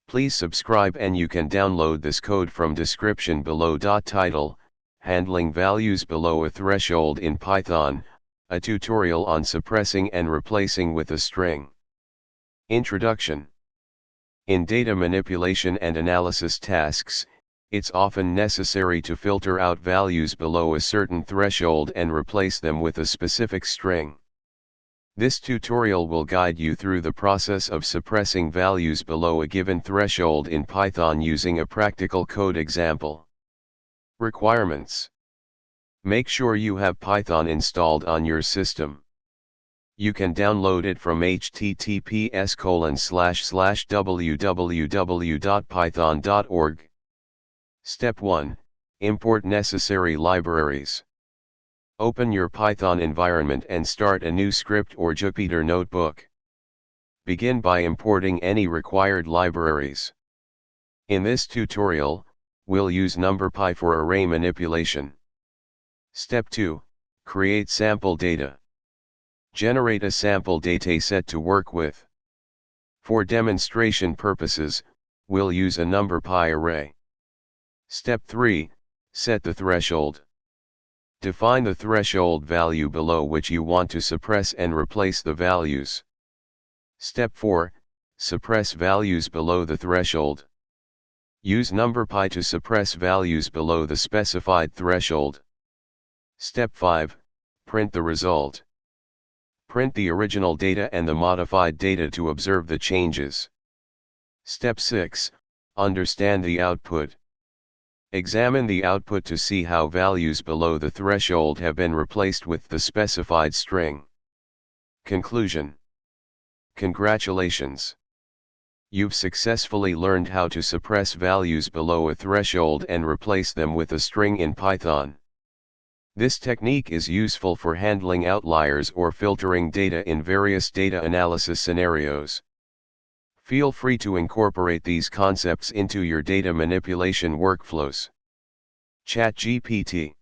Please subscribe and you can download this code from description below. Title: Handling Values Below a Threshold in Python, a tutorial on suppressing and replacing with a string. Introduction. In data manipulation and analysis tasks, it's often necessary to filter out values below a certain threshold and replace them with a specific string. This tutorial will guide you through the process of suppressing values below a given threshold in Python using a practical code example. Requirements. Make sure you have Python installed on your system. You can download it from https://www.python.org. Step 1. Import necessary libraries. Open your Python environment and start a new script or Jupyter notebook. Begin by importing any required libraries. In this tutorial, we'll use NumPy for array manipulation. Step 2. Create sample data. Generate a sample dataset to work with. For demonstration purposes, we'll use a NumPy array. Step 3. Set the threshold. Define the threshold value below which you want to suppress and replace the values. Step 4. Suppress values below the threshold. Use NumPy to suppress values below the specified threshold. Step 5. Print the result. Print the original data and the modified data to observe the changes. Step 6. Understand the output. Examine the output to see how values below the threshold have been replaced with the specified string. Conclusion. Congratulations! You've successfully learned how to suppress values below a threshold and replace them with a string in Python. This technique is useful for handling outliers or filtering data in various data analysis scenarios. Feel free to incorporate these concepts into your data manipulation workflows. ChatGPT